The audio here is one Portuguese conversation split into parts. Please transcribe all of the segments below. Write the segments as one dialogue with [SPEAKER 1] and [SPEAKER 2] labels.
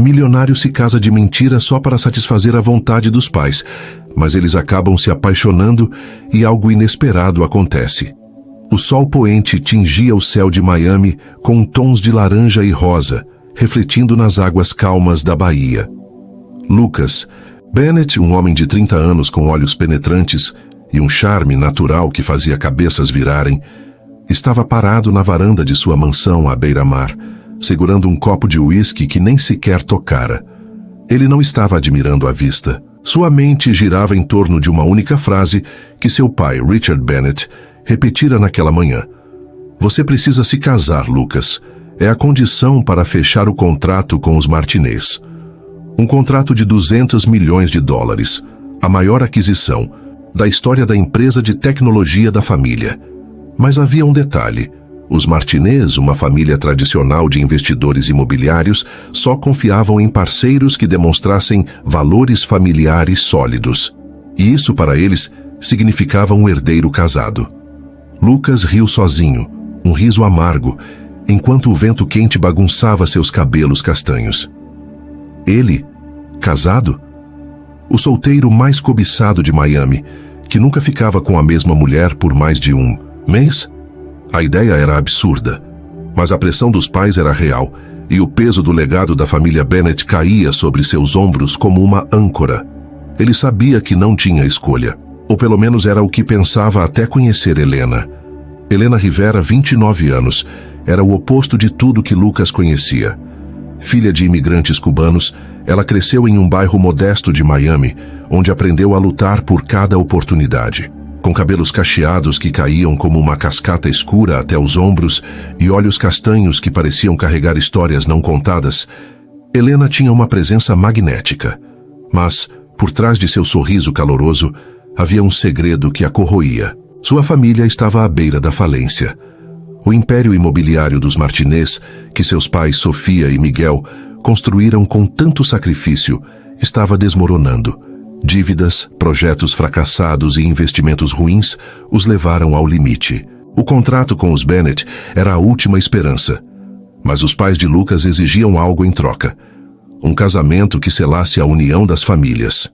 [SPEAKER 1] Milionário se casa de mentira só para satisfazer a vontade dos pais, mas eles acabam se apaixonando e algo inesperado acontece. O sol poente tingia o céu de Miami com tons de laranja e rosa, refletindo nas águas calmas da baía. Lucas Bennett, um homem de 30 anos com olhos penetrantes e um charme natural que fazia cabeças virarem, estava parado na varanda de sua mansão à beira-mar, segurando um copo de uísque que nem sequer tocara. Ele não estava admirando a vista. Sua mente girava em torno de uma única frase que seu pai, Richard Bennett, repetira naquela manhã. Você precisa se casar, Lucas. É a condição para fechar o contrato com os Martinez. Um contrato de 200 milhões de dólares, a maior aquisição da história da empresa de tecnologia da família. Mas havia um detalhe. Os Martinez, uma família tradicional de investidores imobiliários, só confiavam em parceiros que demonstrassem valores familiares sólidos. E isso para eles significava um herdeiro casado. Lucas riu sozinho, um riso amargo, enquanto o vento quente bagunçava seus cabelos castanhos. Ele, casado? O solteiro mais cobiçado de Miami, que nunca ficava com a mesma mulher por mais de um mês? A ideia era absurda, mas a pressão dos pais era real, e o peso do legado da família Bennett caía sobre seus ombros como uma âncora. Ele sabia que não tinha escolha, ou pelo menos era o que pensava até conhecer Helena. Helena Rivera, 29 anos, era o oposto de tudo que Lucas conhecia. Filha de imigrantes cubanos, ela cresceu em um bairro modesto de Miami, onde aprendeu a lutar por cada oportunidade. Com cabelos cacheados que caíam como uma cascata escura até os ombros e olhos castanhos que pareciam carregar histórias não contadas, Helena tinha uma presença magnética. Mas, por trás de seu sorriso caloroso, havia um segredo que a corroía. Sua família estava à beira da falência. O império imobiliário dos Martinez, que seus pais Sofia e Miguel construíram com tanto sacrifício, estava desmoronando. Dívidas, projetos fracassados e investimentos ruins os levaram ao limite. O contrato com os Bennett era a última esperança. Mas os pais de Lucas exigiam algo em troca. Um casamento que selasse a união das famílias.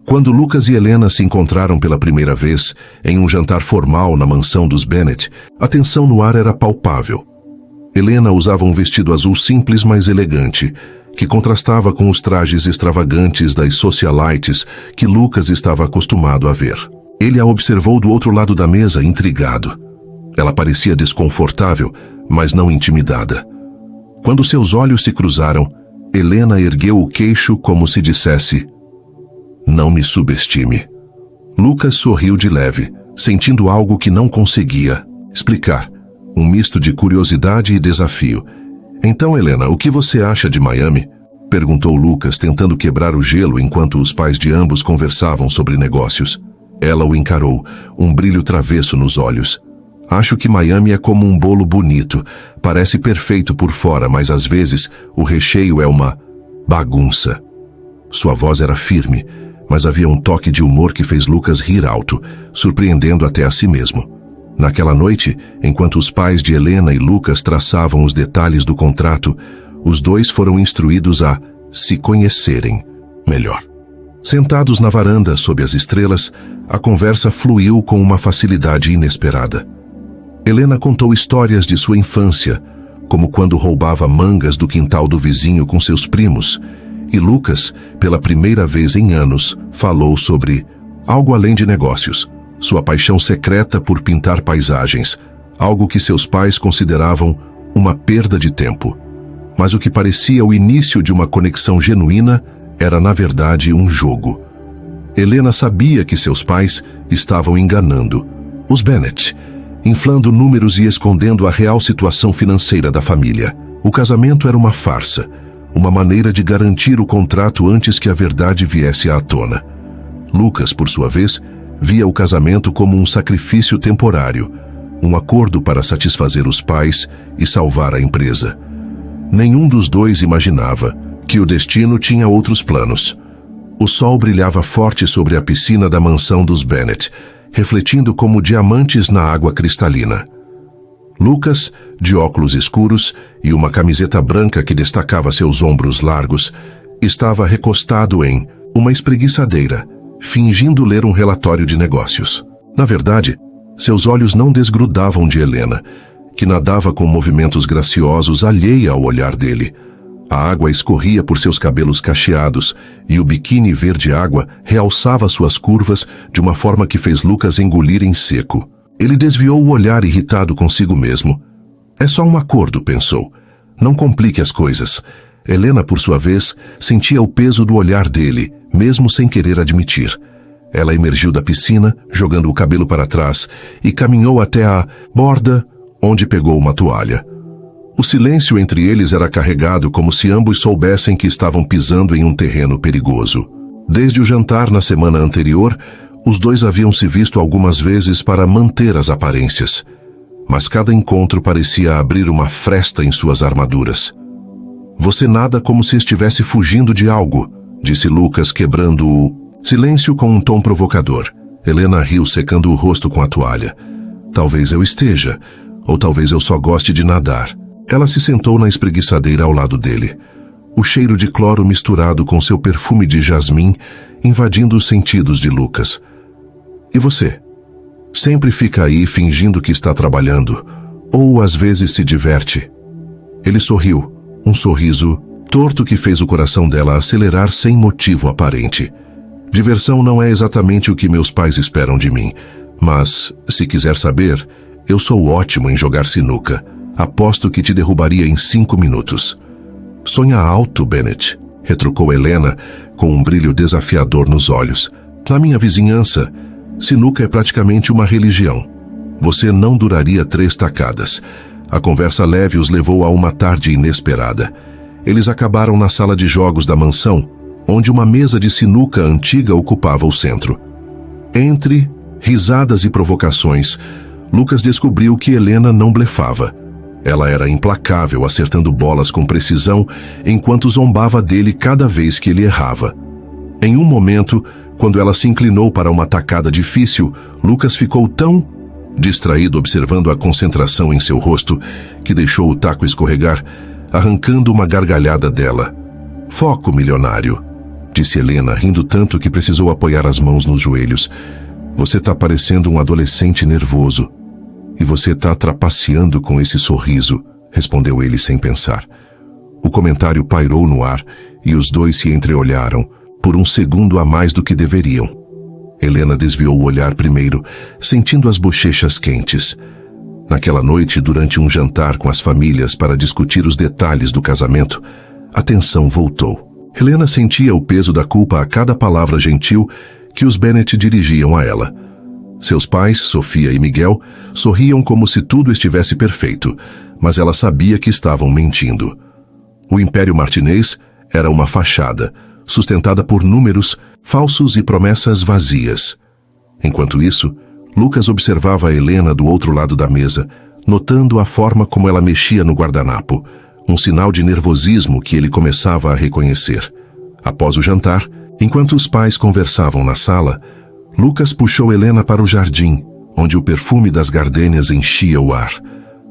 [SPEAKER 1] Quando Lucas e Helena se encontraram pela primeira vez em um jantar formal na mansão dos Bennett, a tensão no ar era palpável. Helena usava um vestido azul simples, mas elegante, que contrastava com os trajes extravagantes das socialites que Lucas estava acostumado a ver. Ele a observou do outro lado da mesa, intrigado. Ela parecia desconfortável, mas não intimidada. Quando seus olhos se cruzaram, Helena ergueu o queixo como se dissesse: "Não me subestime." Lucas sorriu de leve, sentindo algo que não conseguia explicar. Um misto de curiosidade e desafio. "Então, Helena, o que você acha de Miami?" perguntou Lucas, tentando quebrar o gelo enquanto os pais de ambos conversavam sobre negócios. Ela o encarou, um brilho travesso nos olhos. "Acho que Miami é como um bolo bonito. Parece perfeito por fora, mas às vezes o recheio é uma bagunça." Sua voz era firme, mas havia um toque de humor que fez Lucas rir alto, surpreendendo até a si mesmo. Naquela noite, enquanto os pais de Helena e Lucas traçavam os detalhes do contrato, os dois foram instruídos a se conhecerem melhor. Sentados na varanda, sob as estrelas, a conversa fluiu com uma facilidade inesperada. Helena contou histórias de sua infância, como quando roubava mangas do quintal do vizinho com seus primos, e Lucas, pela primeira vez em anos, falou sobre algo além de negócios. Sua paixão secreta por pintar paisagens, algo que seus pais consideravam uma perda de tempo. Mas o que parecia o início de uma conexão genuína era, na verdade, um jogo. Helena sabia que seus pais estavam enganando os Bennett, inflando números e escondendo a real situação financeira da família. O casamento era uma farsa, uma maneira de garantir o contrato antes que a verdade viesse à tona. Lucas, por sua vez, via o casamento como um sacrifício temporário, um acordo para satisfazer os pais e salvar a empresa. Nenhum dos dois imaginava que o destino tinha outros planos. O sol brilhava forte sobre a piscina da mansão dos Bennett, refletindo como diamantes na água cristalina. Lucas, de óculos escuros e uma camiseta branca que destacava seus ombros largos, estava recostado em uma espreguiçadeira, fingindo ler um relatório de negócios. Na verdade, seus olhos não desgrudavam de Helena, que nadava com movimentos graciosos alheia ao olhar dele. A água escorria por seus cabelos cacheados e o biquíni verde-água realçava suas curvas de uma forma que fez Lucas engolir em seco. Ele desviou o olhar irritado consigo mesmo. É só um acordo, pensou. Não complique as coisas. Helena, por sua vez, sentia o peso do olhar dele, mesmo sem querer admitir. Ela emergiu da piscina, jogando o cabelo para trás, e caminhou até a borda, onde pegou uma toalha. O silêncio entre eles era carregado como se ambos soubessem que estavam pisando em um terreno perigoso. Desde o jantar na semana anterior, os dois haviam se visto algumas vezes para manter as aparências, mas cada encontro parecia abrir uma fresta em suas armaduras. Você nada como se estivesse fugindo de algo, disse Lucas, quebrando o silêncio com um tom provocador. Helena riu, secando o rosto com a toalha. Talvez eu esteja, ou talvez eu só goste de nadar. Ela se sentou na espreguiçadeira ao lado dele. O cheiro de cloro misturado com seu perfume de jasmim invadindo os sentidos de Lucas. E você? Sempre fica aí fingindo que está trabalhando, ou às vezes se diverte. Ele sorriu, um sorriso torto que fez o coração dela acelerar sem motivo aparente. Diversão não é exatamente o que meus pais esperam de mim, mas, se quiser saber, eu sou ótimo em jogar sinuca. Aposto que te derrubaria em 5 minutos. Sonha alto, Bennett, retrucou Helena, com um brilho desafiador nos olhos. Na minha vizinhança, sinuca é praticamente uma religião. Você não duraria 3 tacadas. A conversa leve os levou a uma tarde inesperada. Eles acabaram na sala de jogos da mansão, onde uma mesa de sinuca antiga ocupava o centro. Entre risadas e provocações, Lucas descobriu que Helena não blefava. Ela era implacável, acertando bolas com precisão, enquanto zombava dele cada vez que ele errava. Em um momento, quando ela se inclinou para uma tacada difícil, Lucas ficou tão distraído observando a concentração em seu rosto que deixou o taco escorregar, arrancando uma gargalhada dela. Foco, milionário, disse Helena, rindo tanto que precisou apoiar as mãos nos joelhos. Você tá parecendo um adolescente nervoso. E você tá trapaceando com esse sorriso, respondeu ele sem pensar. O comentário pairou no ar e os dois se entreolharam, por um segundo a mais do que deveriam. Helena desviou o olhar primeiro, sentindo as bochechas quentes. Naquela noite, durante um jantar com as famílias para discutir os detalhes do casamento, a tensão voltou. Helena sentia o peso da culpa a cada palavra gentil que os Bennett dirigiam a ela. Seus pais, Sofia e Miguel, sorriam como se tudo estivesse perfeito, mas ela sabia que estavam mentindo. O Império Martinez era uma fachada, sustentada por números falsos e promessas vazias. Enquanto isso, Lucas observava a Helena do outro lado da mesa, notando a forma como ela mexia no guardanapo, um sinal de nervosismo que ele começava a reconhecer. Após o jantar, enquanto os pais conversavam na sala, Lucas puxou Helena para o jardim, onde o perfume das gardênias enchia o ar.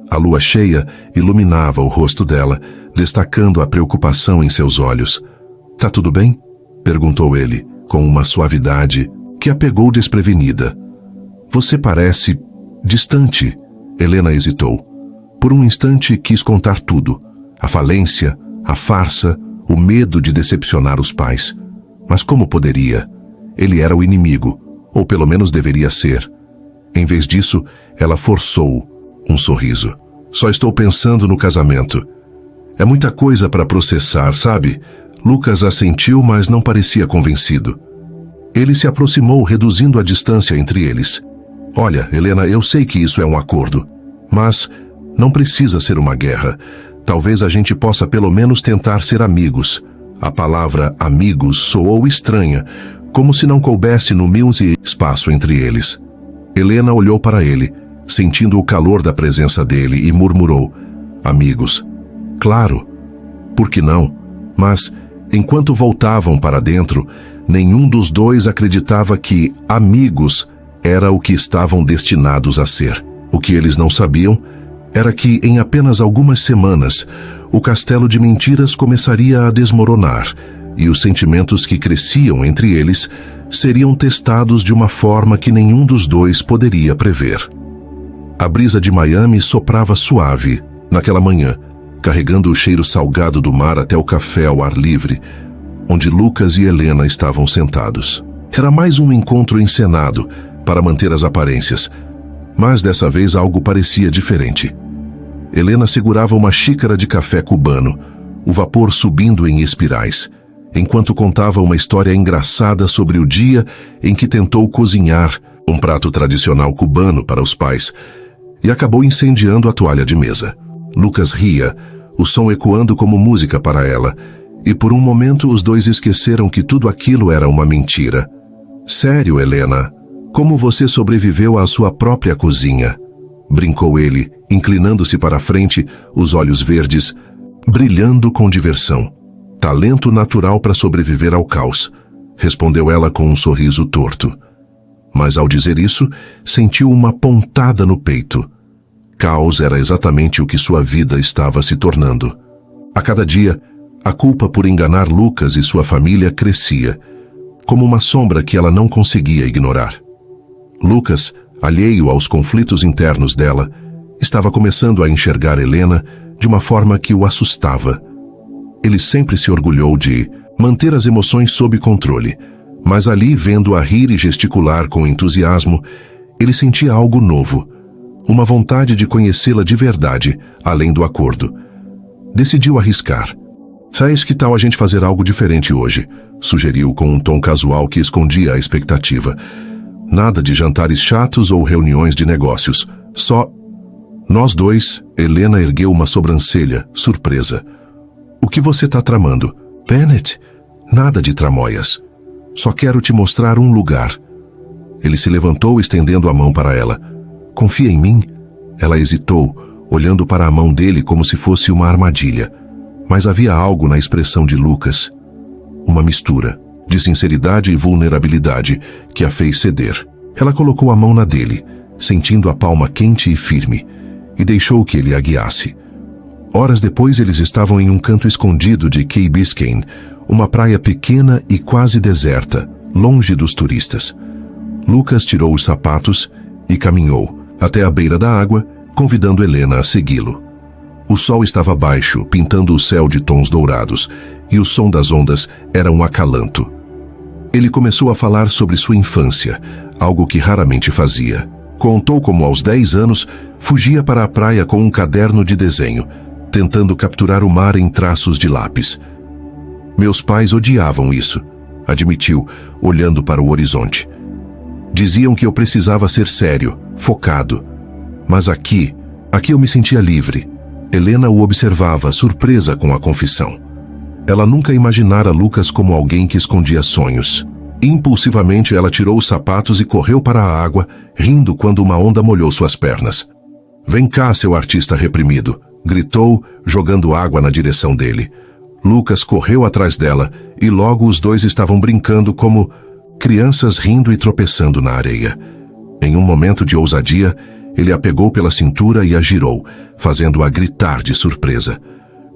[SPEAKER 1] A lua cheia iluminava o rosto dela, destacando a preocupação em seus olhos. Tá tudo bem? Perguntou ele, com uma suavidade que a pegou desprevenida. Você parece distante. Helena hesitou. Por um instante quis contar tudo. A falência, a farsa, o medo de decepcionar os pais. Mas como poderia? Ele era o inimigo, ou pelo menos deveria ser. Em vez disso, ela forçou um sorriso. Só estou pensando no casamento. É muita coisa para processar, sabe? Lucas assentiu, mas não parecia convencido. Ele se aproximou, reduzindo a distância entre eles. Olha, Helena, eu sei que isso é um acordo, mas não precisa ser uma guerra. Talvez a gente possa pelo menos tentar ser amigos. A palavra amigos soou estranha, como se não coubesse no e espaço entre eles. Helena olhou para ele, sentindo o calor da presença dele, e murmurou: amigos. Claro, por que não? Mas, enquanto voltavam para dentro, nenhum dos dois acreditava que amigos era o que estavam destinados a ser. O que eles não sabiam era que, em apenas algumas semanas, o castelo de mentiras começaria a desmoronar e os sentimentos que cresciam entre eles seriam testados de uma forma que nenhum dos dois poderia prever. A brisa de Miami soprava suave naquela manhã, carregando o cheiro salgado do mar até o café ao ar livre, onde Lucas e Helena estavam sentados. Era mais um encontro encenado para manter as aparências, mas dessa vez algo parecia diferente. Helena segurava uma xícara de café cubano, o vapor subindo em espirais, enquanto contava uma história engraçada sobre o dia em que tentou cozinhar um prato tradicional cubano para os pais e acabou incendiando a toalha de mesa. Lucas ria, o som ecoando como música para ela, e por um momento os dois esqueceram que tudo aquilo era uma mentira. Sério, Helena, como você sobreviveu à sua própria cozinha? Brincou ele, inclinando-se para a frente, os olhos verdes, brilhando com diversão. Talento natural para sobreviver ao caos, respondeu ela com um sorriso torto. Mas ao dizer isso, sentiu uma pontada no peito. Caos era exatamente o que sua vida estava se tornando. A cada dia, a culpa por enganar Lucas e sua família crescia, como uma sombra que ela não conseguia ignorar. Lucas, alheio aos conflitos internos dela, estava começando a enxergar Helena de uma forma que o assustava. Ele sempre se orgulhou de manter as emoções sob controle, mas ali, vendo-a rir e gesticular com entusiasmo, ele sentia algo novo, uma vontade de conhecê-la de verdade, além do acordo. Decidiu arriscar. "Faz que tal a gente fazer algo diferente hoje?", sugeriu com um tom casual que escondia a expectativa. "Nada de jantares chatos ou reuniões de negócios. Só nós dois." Helena ergueu uma sobrancelha, surpresa. "O que você está tramando?" "Bennett, nada de tramóias. Só quero te mostrar um lugar." Ele se levantou, estendendo a mão para ela. "Confia em mim?" Ela hesitou, olhando para a mão dele como se fosse uma armadilha. Mas havia algo na expressão de Lucas. Uma mistura de sinceridade e vulnerabilidade que a fez ceder. Ela colocou a mão na dele, sentindo a palma quente e firme, e deixou que ele a guiasse. Horas depois eles estavam em um canto escondido de Key Biscayne, uma praia pequena e quase deserta, longe dos turistas. Lucas tirou os sapatos e caminhou até a beira da água, convidando Helena a segui-lo. O sol estava baixo, pintando o céu de tons dourados, e o som das ondas era um acalanto. Ele começou a falar sobre sua infância, algo que raramente fazia. Contou como aos 10 anos fugia para a praia com um caderno de desenho, tentando capturar o mar em traços de lápis. "Meus pais odiavam isso", admitiu, olhando para o horizonte. "Diziam que eu precisava ser sério, focado. Mas aqui eu me sentia livre." Helena o observava, surpresa com a confissão. Ela nunca imaginara Lucas como alguém que escondia sonhos. Impulsivamente, ela tirou os sapatos e correu para a água, rindo quando uma onda molhou suas pernas. "Vem cá, seu artista reprimido", gritou, jogando água na direção dele. Lucas correu atrás dela e logo os dois estavam brincando como crianças, rindo e tropeçando na areia. Em um momento de ousadia, ele a pegou pela cintura e a girou, fazendo-a gritar de surpresa.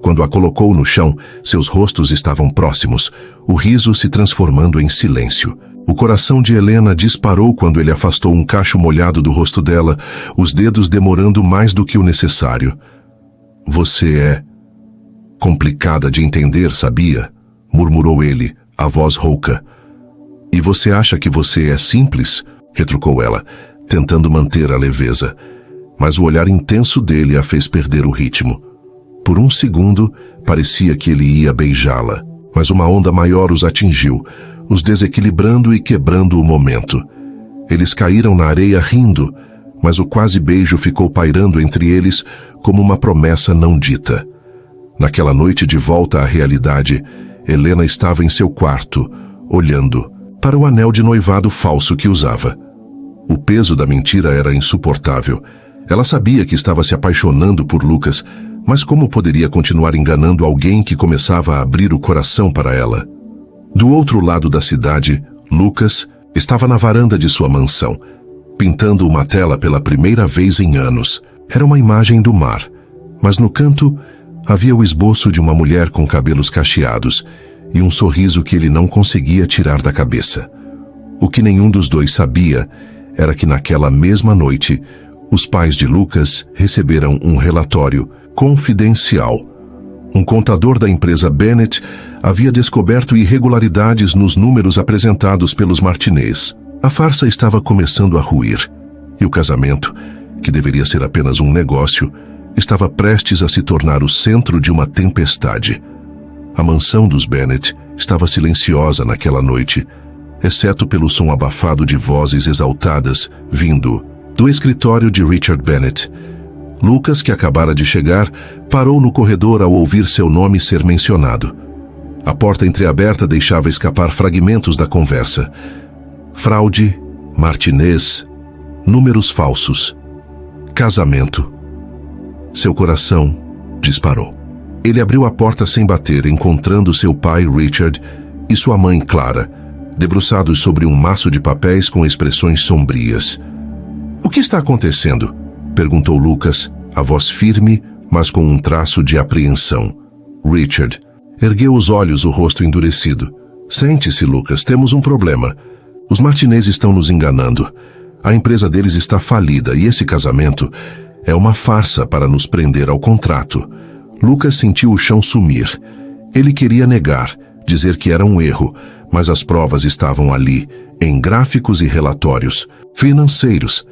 [SPEAKER 1] Quando a colocou no chão, seus rostos estavam próximos, o riso se transformando em silêncio. O coração de Helena disparou quando ele afastou um cacho molhado do rosto dela, os dedos demorando mais do que o necessário. "Você é complicada de entender, sabia?", murmurou ele, a voz rouca. "E você acha que você é simples?", retrucou ela, tentando manter a leveza. Mas o olhar intenso dele a fez perder o ritmo. Por um segundo, parecia que ele ia beijá-la, mas uma onda maior os atingiu, os desequilibrando e quebrando o momento. Eles caíram na areia rindo, mas o quase beijo ficou pairando entre eles como uma promessa não dita. Naquela noite de volta à realidade, Helena estava em seu quarto, olhando para o anel de noivado falso que usava. O peso da mentira era insuportável. Ela sabia que estava se apaixonando por Lucas, mas como poderia continuar enganando alguém que começava a abrir o coração para ela? Do outro lado da cidade, Lucas estava na varanda de sua mansão, pintando uma tela pela primeira vez em anos. Era uma imagem do mar, mas no canto havia o esboço de uma mulher com cabelos cacheados e um sorriso que ele não conseguia tirar da cabeça. O que nenhum dos dois sabia era que naquela mesma noite, os pais de Lucas receberam um relatório confidencial. Um contador da empresa Bennett havia descoberto irregularidades nos números apresentados pelos Martinez. A farsa estava começando a ruir, e o casamento, que deveria ser apenas um negócio, estava prestes a se tornar o centro de uma tempestade. A mansão dos Bennett estava silenciosa naquela noite, exceto pelo som abafado de vozes exaltadas vindo do escritório de Richard Bennett. Lucas, que acabara de chegar, parou no corredor ao ouvir seu nome ser mencionado. A porta entreaberta deixava escapar fragmentos da conversa. Fraude, Martinez, números falsos, casamento. Seu coração disparou. Ele abriu a porta sem bater, encontrando seu pai, Richard, e sua mãe, Clara, debruçados sobre um maço de papéis com expressões sombrias. "O que está acontecendo?" perguntou Lucas, a voz firme, mas com um traço de apreensão. Richard ergueu os olhos, o rosto endurecido. "Sente-se, Lucas, temos um problema. Os Martinez estão nos enganando. A empresa deles está falida e esse casamento é uma farsa para nos prender ao contrato." Lucas sentiu o chão sumir. Ele queria negar, dizer que era um erro, mas as provas estavam ali, em gráficos e relatórios financeiros.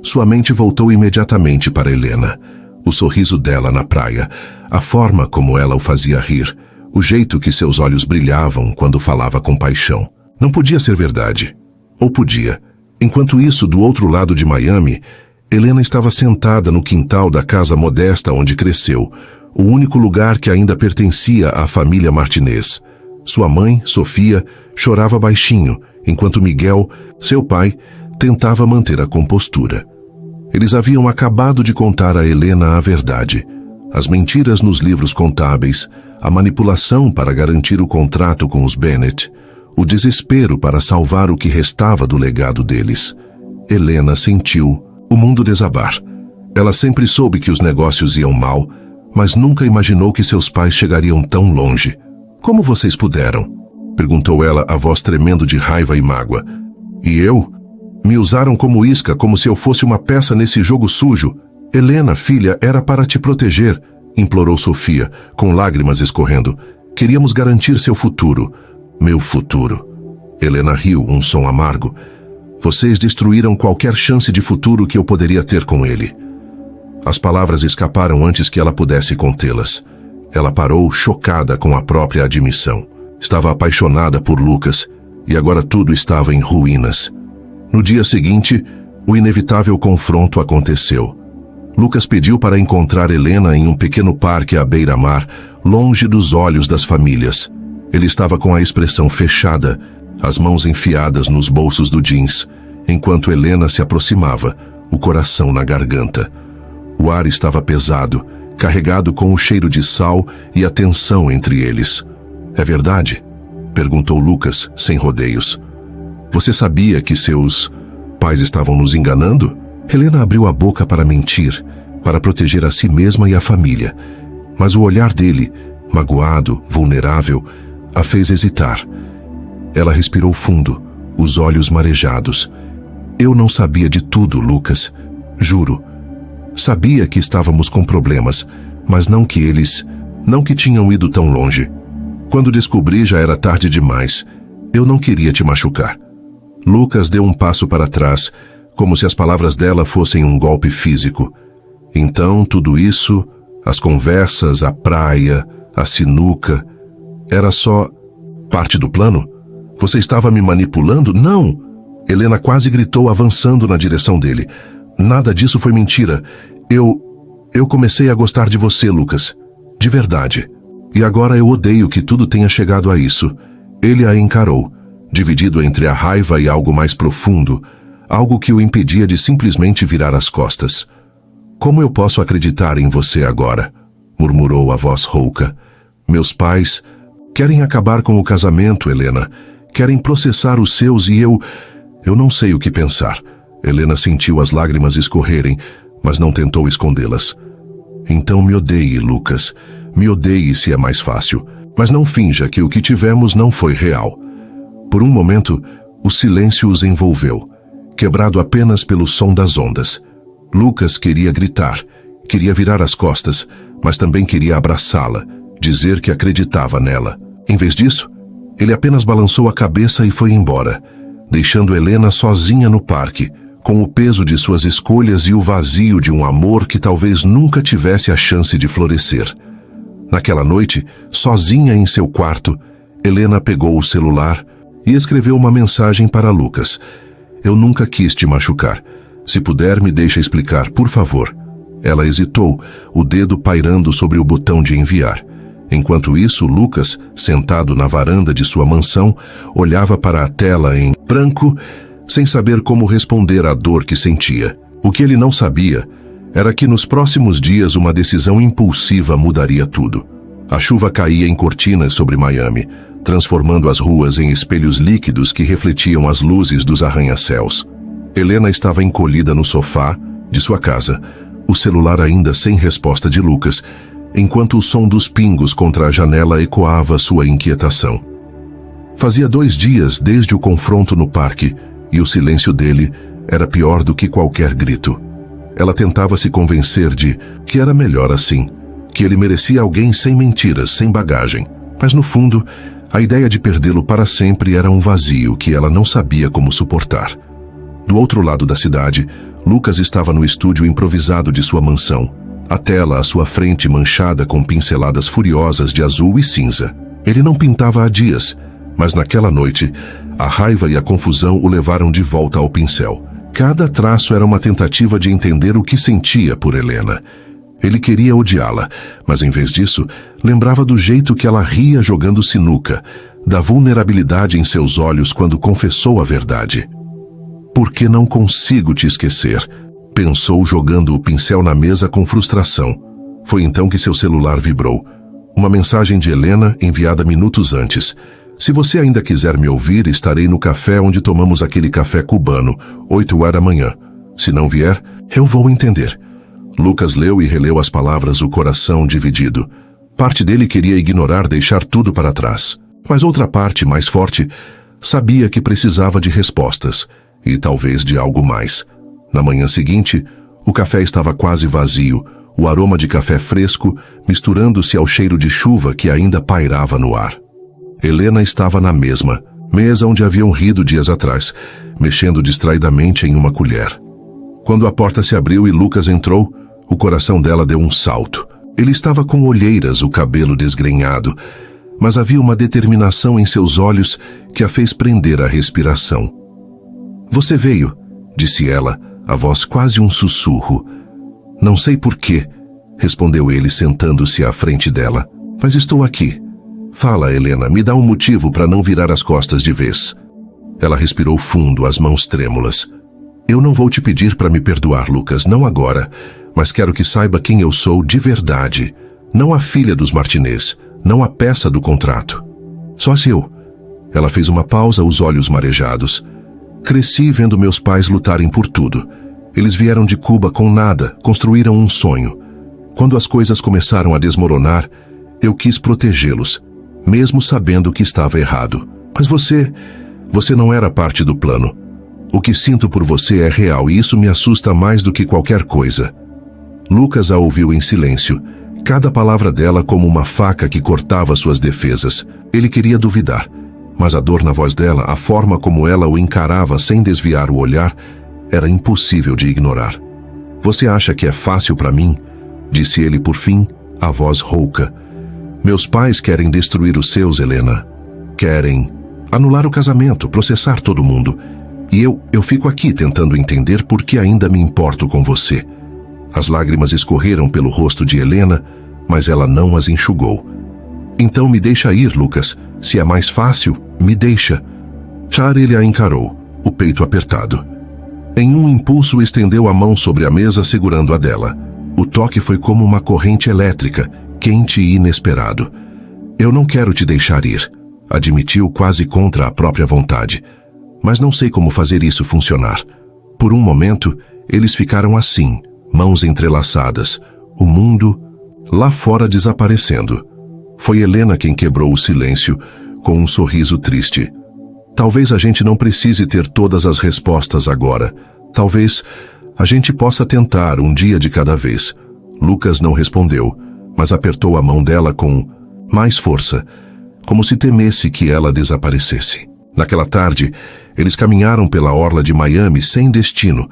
[SPEAKER 1] Sua mente voltou imediatamente para Helena. O sorriso dela na praia, a forma como ela o fazia rir, o jeito que seus olhos brilhavam quando falava com paixão. Não podia ser verdade. Ou podia. Enquanto isso, do outro lado de Miami, Helena estava sentada no quintal da casa modesta onde cresceu, o único lugar que ainda pertencia à família Martinez. Sua mãe, Sofia, chorava baixinho, enquanto Miguel, seu pai, tentava manter a compostura. Eles haviam acabado de contar a Helena a verdade. As mentiras nos livros contábeis, a manipulação para garantir o contrato com os Bennett, o desespero para salvar o que restava do legado deles. Helena sentiu o mundo desabar. Ela sempre soube que os negócios iam mal, mas nunca imaginou que seus pais chegariam tão longe. "Como vocês puderam?" perguntou ela, a voz tremendo de raiva e mágoa. "E eu? Me usaram como isca, como se eu fosse uma peça nesse jogo sujo. Helena, filha, era para te proteger", implorou Sofia, com lágrimas escorrendo. "Queríamos garantir seu futuro." "Meu futuro." Helena riu, um som amargo. "Vocês destruíram qualquer chance de futuro que eu poderia ter com ele." As palavras escaparam antes que ela pudesse contê-las. Ela parou, chocada com a própria admissão. Estava apaixonada por Lucas, e agora tudo estava em ruínas. No dia seguinte, o inevitável confronto aconteceu. Lucas pediu para encontrar Helena em um pequeno parque à beira-mar, longe dos olhos das famílias. Ele estava com a expressão fechada, as mãos enfiadas nos bolsos do jeans, enquanto Helena se aproximava, o coração na garganta. O ar estava pesado, carregado com o cheiro de sal e a tensão entre eles. "É verdade?" perguntou Lucas, sem rodeios. "Você sabia que seus pais estavam nos enganando?" Helena abriu a boca para mentir, para proteger a si mesma e a família. Mas o olhar dele, magoado, vulnerável, a fez hesitar. Ela respirou fundo, os olhos marejados. "Eu não sabia de tudo, Lucas. Juro. Sabia que estávamos com problemas, mas não que tinham ido tão longe. Quando descobri, já era tarde demais. Eu não queria te machucar." Lucas deu um passo para trás, como se as palavras dela fossem um golpe físico. Então, tudo isso, as conversas, a praia, a sinuca, era só parte do plano? "Você estava me manipulando?" "Não!" Helena quase gritou, avançando na direção dele. "Nada disso foi mentira. Eu comecei a gostar de você, Lucas. De verdade. E agora eu odeio que tudo tenha chegado a isso." Ele a encarou, dividido entre a raiva e algo mais profundo, algo que o impedia de simplesmente virar as costas. "Como eu posso acreditar em você agora?" murmurou a voz rouca. "Meus pais querem acabar com o casamento, Helena. Querem processar os seus e eu não sei o que pensar." Helena sentiu as lágrimas escorrerem, mas não tentou escondê-las. Então me odeie, Lucas. Me odeie se é mais fácil, mas não finja que o que tivemos não foi real. Por um momento, o silêncio os envolveu, quebrado apenas pelo som das ondas. Lucas queria gritar, queria virar as costas, mas também queria abraçá-la, dizer que acreditava nela. Em vez disso, ele apenas balançou a cabeça e foi embora, deixando Helena sozinha no parque, com o peso de suas escolhas e o vazio de um amor que talvez nunca tivesse a chance de florescer. Naquela noite, sozinha em seu quarto, Helena pegou o celular e escreveu uma mensagem para Lucas. Eu nunca quis te machucar. Se puder, me deixa explicar, por favor. Ela hesitou, o dedo pairando sobre o botão de enviar. Enquanto isso, Lucas, sentado na varanda de sua mansão, olhava para a tela em branco, sem saber como responder à dor que sentia. O que ele não sabia era que nos próximos dias uma decisão impulsiva mudaria tudo. A chuva caía em cortinas sobre Miami, transformando as ruas em espelhos líquidos que refletiam as luzes dos arranha-céus. Helena estava encolhida no sofá de sua casa, o celular ainda sem resposta de Lucas, enquanto o som dos pingos contra a janela ecoava sua inquietação. Fazia 2 dias desde o confronto no parque, e o silêncio dele era pior do que qualquer grito. Ela tentava se convencer de que era melhor assim, que ele merecia alguém sem mentiras, sem bagagem. Mas no fundo, a ideia de perdê-lo para sempre era um vazio que ela não sabia como suportar. Do outro lado da cidade, Lucas estava no estúdio improvisado de sua mansão, a tela à sua frente manchada com pinceladas furiosas de azul e cinza. Ele não pintava há dias, mas naquela noite, a raiva e a confusão o levaram de volta ao pincel. Cada traço era uma tentativa de entender o que sentia por Helena. Ele queria odiá-la, mas em vez disso, lembrava do jeito que ela ria jogando sinuca, da vulnerabilidade em seus olhos quando confessou a verdade. Por que não consigo te esquecer? Pensou jogando o pincel na mesa com frustração. Foi então que seu celular vibrou. Uma mensagem de Helena enviada minutos antes. Se você ainda quiser me ouvir, estarei no café onde tomamos aquele café cubano, 8h da manhã. Se não vier, eu vou entender. Lucas leu e releu as palavras, o coração dividido. Parte dele queria ignorar, deixar tudo para trás. Mas outra parte, mais forte, sabia que precisava de respostas, e talvez de algo mais. Na manhã seguinte, o café estava quase vazio, o aroma de café fresco misturando-se ao cheiro de chuva que ainda pairava no ar. Helena estava na mesma mesa onde haviam rido dias atrás, mexendo distraidamente em uma colher. Quando a porta se abriu e Lucas entrou, o coração dela deu um salto. Ele estava com olheiras, o cabelo desgrenhado, mas havia uma determinação em seus olhos que a fez prender a respiração. Você veio, disse ela, a voz quase um sussurro. Não sei por quê, respondeu ele sentando-se à frente dela, mas estou aqui. Fala, Helena, me dá um motivo para não virar as costas de vez. Ela respirou fundo, as mãos trêmulas. Eu não vou te pedir para me perdoar, Lucas, não agora, mas quero que saiba quem eu sou de verdade. Não a filha dos Martinez, não a peça do contrato. Só se eu. Ela fez uma pausa, os olhos marejados. Cresci vendo meus pais lutarem por tudo. Eles vieram de Cuba com nada, construíram um sonho. Quando as coisas começaram a desmoronar, eu quis protegê-los, mesmo sabendo que estava errado. Mas você não era parte do plano. O que sinto por você é real e isso me assusta mais do que qualquer coisa. Lucas a ouviu em silêncio, cada palavra dela como uma faca que cortava suas defesas. Ele queria duvidar, mas a dor na voz dela, a forma como ela o encarava sem desviar o olhar, era impossível de ignorar. Você acha que é fácil para mim? Disse ele por fim, a voz rouca. Meus pais querem destruir os seus, Helena. Querem anular o casamento, processar todo mundo. E eu fico aqui tentando entender por que ainda me importo com você. As lágrimas escorreram pelo rosto de Helena, mas ela não as enxugou. Então me deixa ir, Lucas. Se é mais fácil, me deixa. Ele a encarou, o peito apertado. Em um impulso estendeu a mão sobre a mesa segurando a dela. O toque foi como uma corrente elétrica, quente e inesperado. Eu não quero te deixar ir, admitiu quase contra a própria vontade. Mas não sei como fazer isso funcionar. Por um momento, eles ficaram assim, mãos entrelaçadas, o mundo lá fora desaparecendo. Foi Helena quem quebrou o silêncio, com um sorriso triste. Talvez a gente não precise ter todas as respostas agora. Talvez a gente possa tentar um dia de cada vez. Lucas não respondeu, mas apertou a mão dela com mais força, como se temesse que ela desaparecesse. Naquela tarde, eles caminharam pela orla de Miami sem destino,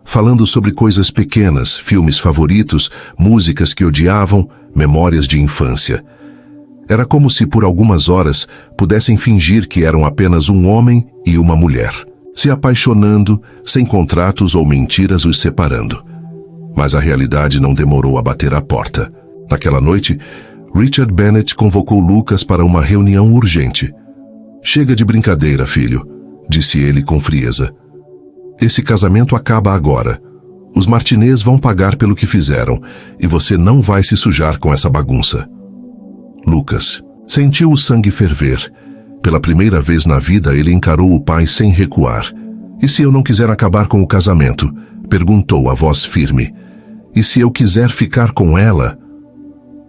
[SPEAKER 1] falando sobre coisas pequenas, filmes favoritos, músicas que odiavam, memórias de infância. Era como se por algumas horas pudessem fingir que eram apenas um homem e uma mulher, se apaixonando, sem contratos ou mentiras os separando. Mas a realidade não demorou a bater à porta. Naquela noite, Richard Bennett convocou Lucas para uma reunião urgente. "Chega de brincadeira, filho", disse ele com frieza. "Esse casamento acaba agora. Os Martinez vão pagar pelo que fizeram, e você não vai se sujar com essa bagunça." Lucas sentiu o sangue ferver. Pela primeira vez na vida, ele encarou o pai sem recuar. "E se eu não quiser acabar com o casamento?", perguntou a voz firme. "E se eu quiser ficar com ela?"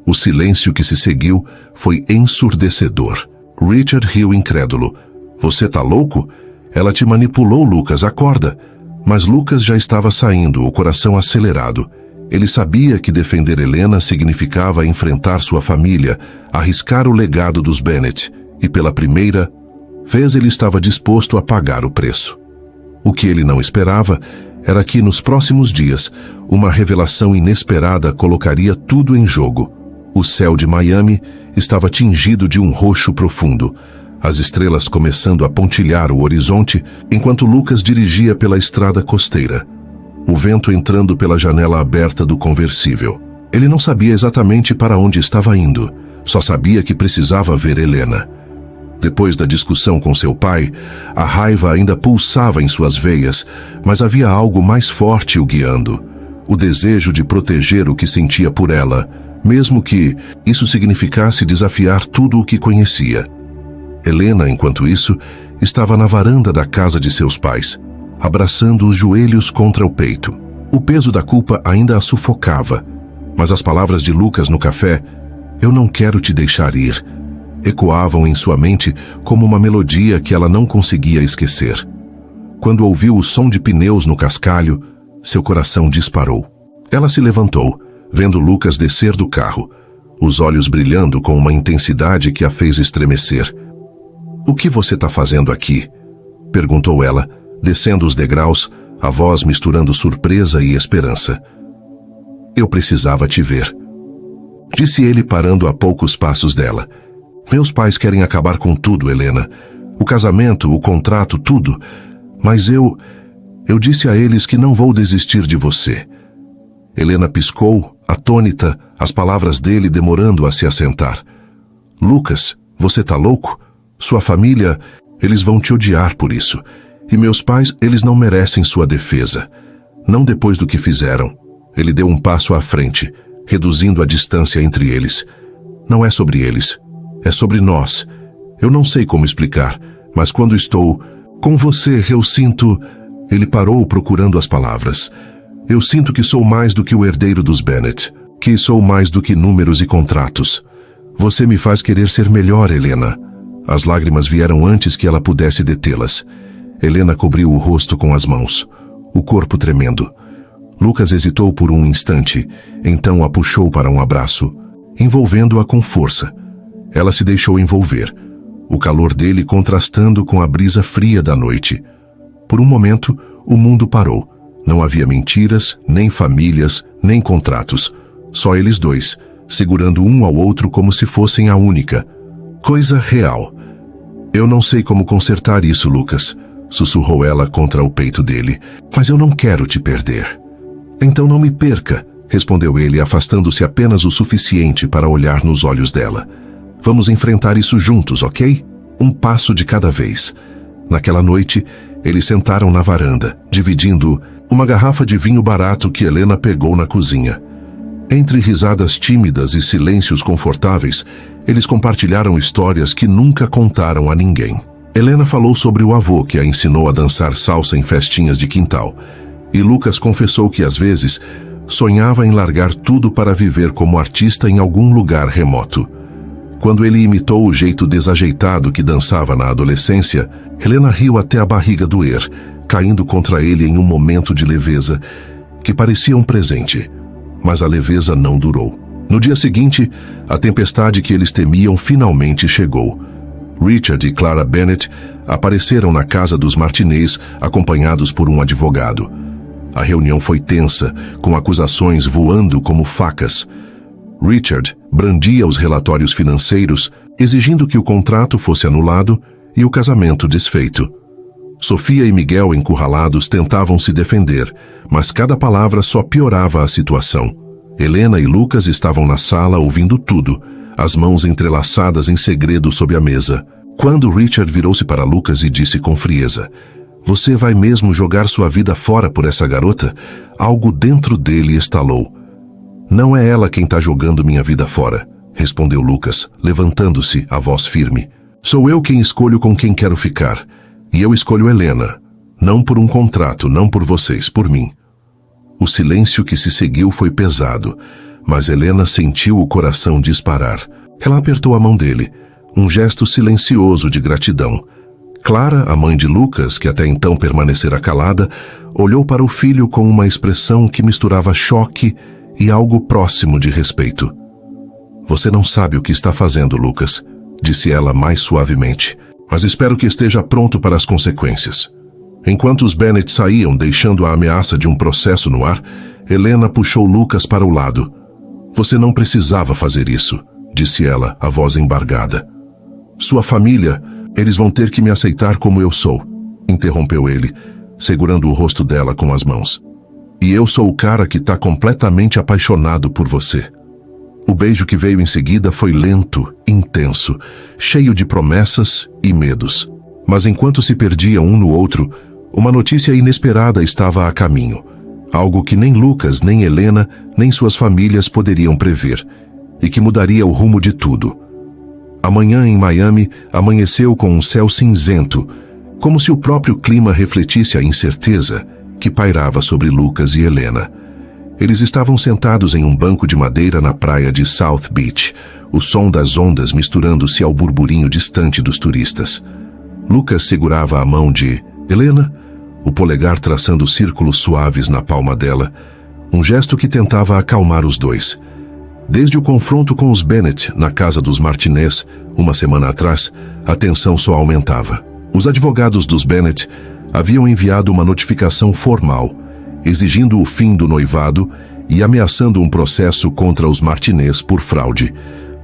[SPEAKER 1] O silêncio que se seguiu foi ensurdecedor. Richard riu incrédulo. "Você tá louco? Ela te manipulou, Lucas, acorda." Mas Lucas já estava saindo, o coração acelerado. Ele sabia que defender Helena significava enfrentar sua família, arriscar o legado dos Bennett, e pela primeira vez ele estava disposto a pagar o preço. O que ele não esperava era que, nos próximos dias, uma revelação inesperada colocaria tudo em jogo. O céu de Miami estava tingido de um roxo profundo, as estrelas começando a pontilhar o horizonte enquanto Lucas dirigia pela estrada costeira, o vento entrando pela janela aberta do conversível. Ele não sabia exatamente para onde estava indo, só sabia que precisava ver Helena. Depois da discussão com seu pai, a raiva ainda pulsava em suas veias, mas havia algo mais forte o guiando, o desejo de proteger o que sentia por ela, mesmo que isso significasse desafiar tudo o que conhecia. Helena, enquanto isso, estava na varanda da casa de seus pais, abraçando os joelhos contra o peito. O peso da culpa ainda a sufocava, mas as palavras de Lucas no café, "Eu não quero te deixar ir", ecoavam em sua mente como uma melodia que ela não conseguia esquecer. Quando ouviu o som de pneus no cascalho, seu coração disparou. Ela se levantou, vendo Lucas descer do carro, os olhos brilhando com uma intensidade que a fez estremecer. "O que você está fazendo aqui?", perguntou ela, descendo os degraus, a voz misturando surpresa e esperança. "Eu precisava te ver", disse ele parando a poucos passos dela. "Meus pais querem acabar com tudo, Helena. O casamento, o contrato, tudo. Mas eu disse a eles que não vou desistir de você." Helena piscou, atônita, as palavras dele demorando a se assentar. "Lucas, você tá louco? Sua família, eles vão te odiar por isso. E meus pais, eles não merecem sua defesa. Não depois do que fizeram." Ele deu um passo à frente, reduzindo a distância entre eles. "Não é sobre eles. É sobre nós. Eu não sei como explicar, mas quando estou com você, eu sinto..." Ele parou procurando as palavras. "Eu sinto que sou mais do que o herdeiro dos Bennett, que sou mais do que números e contratos. Você me faz querer ser melhor, Helena." As lágrimas vieram antes que ela pudesse detê-las. Helena cobriu o rosto com as mãos, o corpo tremendo. Lucas hesitou por um instante, então a puxou para um abraço, envolvendo-a com força. Ela se deixou envolver, o calor dele contrastando com a brisa fria da noite. Por um momento, o mundo parou. Não havia mentiras, nem famílias, nem contratos. Só eles dois, segurando um ao outro como se fossem a única coisa real. "Eu não sei como consertar isso, Lucas", sussurrou ela contra o peito dele. "Mas eu não quero te perder." "Então não me perca", respondeu ele, afastando-se apenas o suficiente para olhar nos olhos dela. "Vamos enfrentar isso juntos, ok? Um passo de cada vez." Naquela noite, eles sentaram na varanda, dividindo uma garrafa de vinho barato que Helena pegou na cozinha. Entre risadas tímidas e silêncios confortáveis, eles compartilharam histórias que nunca contaram a ninguém. Helena falou sobre o avô que a ensinou a dançar salsa em festinhas de quintal, e Lucas confessou que às vezes Sonhava em largar tudo para viver como artista em algum lugar remoto. Quando ele imitou o jeito desajeitado que dançava na adolescência, Helena riu até a barriga doer, caindo contra ele em um momento de leveza que parecia um presente. Mas a leveza não durou. No dia seguinte, a tempestade que eles temiam finalmente chegou. Richard e Clara Bennett apareceram na casa dos Martinez, acompanhados por um advogado. A reunião foi tensa, com acusações voando como facas. Richard brandia os relatórios financeiros, exigindo que o contrato fosse anulado e o casamento desfeito. Sofia e Miguel, encurralados, tentavam se defender, mas cada palavra só piorava a situação. Helena e Lucas estavam na sala ouvindo tudo, as mãos entrelaçadas em segredo sob a mesa. Quando Richard virou-se para Lucas e disse com frieza: "Você vai mesmo jogar sua vida fora por essa garota?" Algo dentro dele estalou. "Não é ela quem está jogando minha vida fora", respondeu Lucas, levantando-se, a voz firme. "Sou eu quem escolho com quem quero ficar. E eu escolho Helena. Não por um contrato, não por vocês, por mim." O silêncio que se seguiu foi pesado, mas Helena sentiu o coração disparar. Ela apertou a mão dele, um gesto silencioso de gratidão. Clara, a mãe de Lucas, que até então permanecera calada, olhou para o filho com uma expressão que misturava choque e algo próximo de respeito. "Você não sabe o que está fazendo, Lucas", disse ela mais suavemente, "mas espero que esteja pronto para as consequências." Enquanto os Bennett saíam, deixando a ameaça de um processo no ar, Helena puxou Lucas para o lado. "Você não precisava fazer isso", disse ela, a voz embargada. "Sua família, eles vão ter que me aceitar como eu sou", interrompeu ele, segurando o rosto dela com as mãos. "E eu sou o cara que está completamente apaixonado por você." O beijo que veio em seguida foi lento, intenso, cheio de promessas e medos. Mas enquanto se perdiam um no outro, uma notícia inesperada estava a caminho. Algo que nem Lucas, nem Helena, nem suas famílias poderiam prever, e que mudaria o rumo de tudo. Amanhã em Miami amanheceu com um céu cinzento, como se o próprio clima refletisse a incerteza que pairava sobre Lucas e Helena. Eles estavam sentados em um banco de madeira na praia de South Beach, o som das ondas misturando-se ao burburinho distante dos turistas. Lucas segurava a mão de Helena, o polegar traçando círculos suaves na palma dela, um gesto que tentava acalmar os dois. Desde o confronto com os Bennett na casa dos Martinez, uma semana atrás, a tensão só aumentava. Os advogados dos Bennett haviam enviado uma notificação formal, exigindo o fim do noivado e ameaçando um processo contra os Martinez por fraude.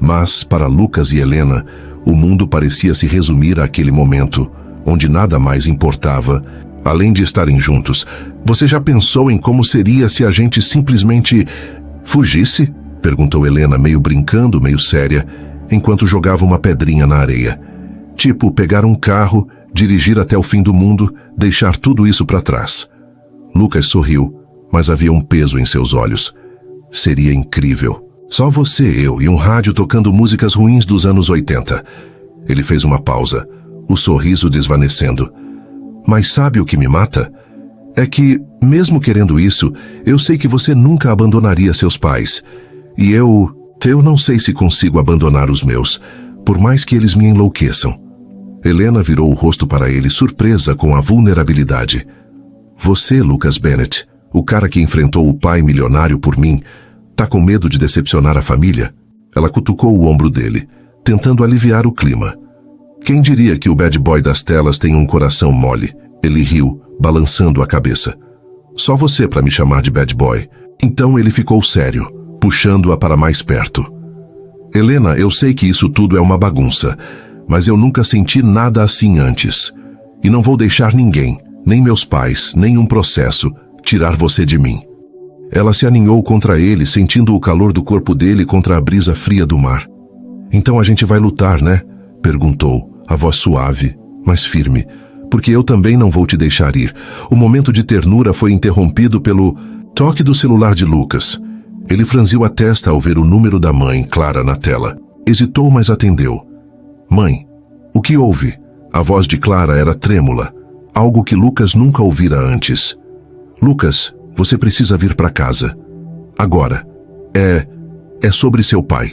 [SPEAKER 1] Mas, para Lucas e Helena, o mundo parecia se resumir àquele momento, onde nada mais importava, além de estarem juntos. "Você já pensou em como seria se a gente simplesmente fugisse?", perguntou Helena, meio brincando, meio séria, enquanto jogava uma pedrinha na areia. "Tipo, pegar um carro, dirigir até o fim do mundo, deixar tudo isso para trás." Lucas sorriu, mas havia um peso em seus olhos. "Seria incrível. Só você, eu e um rádio tocando músicas ruins dos anos 80. Ele fez uma pausa, o sorriso desvanecendo. "Mas sabe o que me mata? É que, mesmo querendo isso, eu sei que você nunca abandonaria seus pais. E eu não sei se consigo abandonar os meus, por mais que eles me enlouqueçam." Helena virou o rosto para ele, surpresa com a vulnerabilidade. "Você, Lucas Bennett, o cara que enfrentou o pai milionário por mim, tá com medo de decepcionar a família?" Ela cutucou o ombro dele, tentando aliviar o clima. "Quem diria que o bad boy das telas tem um coração mole?" Ele riu, balançando a cabeça. "Só você para me chamar de bad boy." Então ele ficou sério, puxando-a para mais perto. "Helena, eu sei que isso tudo é uma bagunça, mas eu nunca senti nada assim antes. E não vou deixar ninguém, nem meus pais, nem um processo, tirar você de mim." Ela se aninhou contra ele, sentindo o calor do corpo dele contra a brisa fria do mar. "Então a gente vai lutar, né?" perguntou, a voz suave, mas firme. "Porque eu também não vou te deixar ir." O momento de ternura foi interrompido pelo toque do celular de Lucas. Ele franziu a testa ao ver o número da mãe, Clara, na tela. Hesitou, mas atendeu. "Mãe, o que houve?" A voz de Clara era trêmula, algo que Lucas nunca ouvira antes. "Lucas, você precisa vir para casa." Agora. É sobre seu pai.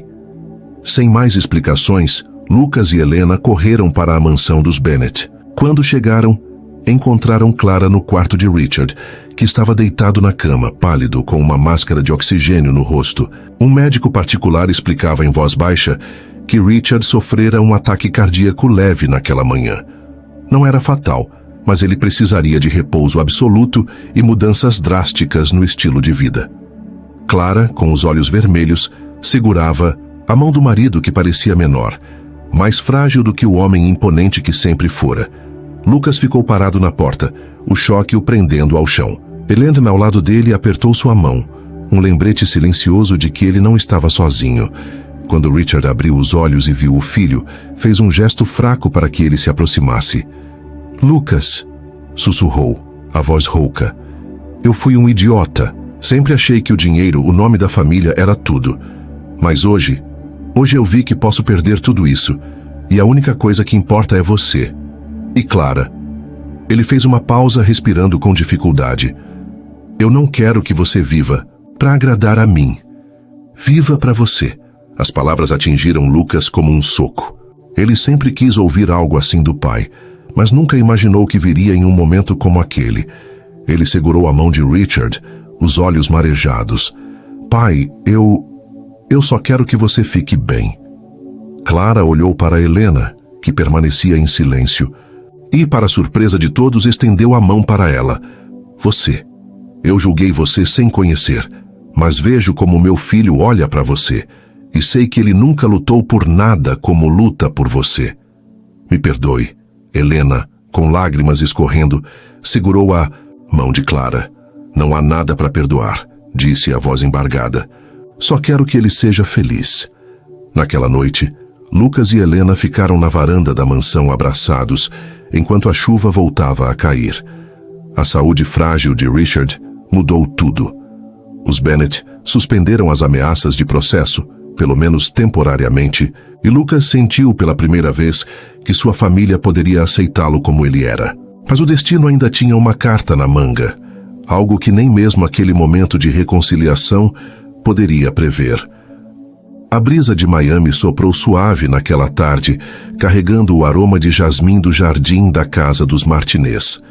[SPEAKER 1] Sem mais explicações, Lucas e Helena correram para a mansão dos Bennet. Quando chegaram, encontraram Clara no quarto de Richard, que estava deitado na cama, pálido, com uma máscara de oxigênio no rosto. Um médico particular explicava em voz baixa que Richard sofrera um ataque cardíaco leve naquela manhã. Não era fatal, mas ele precisaria de repouso absoluto e mudanças drásticas no estilo de vida. Clara, com os olhos vermelhos, segurava a mão do marido, que parecia menor, mais frágil do que o homem imponente que sempre fora. Lucas ficou parado na porta, o choque o prendendo ao chão. Helena, ao lado dele, apertou sua mão, um lembrete silencioso de que ele não estava sozinho. Quando Richard abriu os olhos e viu o filho, fez um gesto fraco para que ele se aproximasse. Lucas, sussurrou, a voz rouca. Eu fui um idiota. Sempre achei que o dinheiro, o nome da família, era tudo. Mas hoje eu vi que posso perder tudo isso. E a única coisa que importa é você. E Clara. Ele fez uma pausa, respirando com dificuldade. Eu não quero que você viva para agradar a mim. Viva para você. As palavras atingiram Lucas como um soco. Ele sempre quis ouvir algo assim do pai, mas nunca imaginou que viria em um momento como aquele. Ele segurou a mão de Richard, os olhos marejados. Pai, eu só quero que você fique bem. Clara olhou para Helena, que permanecia em silêncio, e, para surpresa de todos, estendeu a mão para ela. Você. Eu julguei você sem conhecer, mas vejo como meu filho olha para você, e sei que ele nunca lutou por nada como luta por você. Me perdoe. Helena, com lágrimas escorrendo, segurou a mão de Clara. Não há nada para perdoar, disse a voz embargada. Só quero que ele seja feliz. Naquela noite, Lucas e Helena ficaram na varanda da mansão abraçados, enquanto a chuva voltava a cair. A saúde frágil de Richard mudou tudo. Os Bennet suspenderam as ameaças de processo, pelo menos temporariamente, e Lucas sentiu pela primeira vez que sua família poderia aceitá-lo como ele era. Mas o destino ainda tinha uma carta na manga, algo que nem mesmo aquele momento de reconciliação poderia prever. A brisa de Miami soprou suave naquela tarde, carregando o aroma de jasmim do jardim da casa dos Martinez.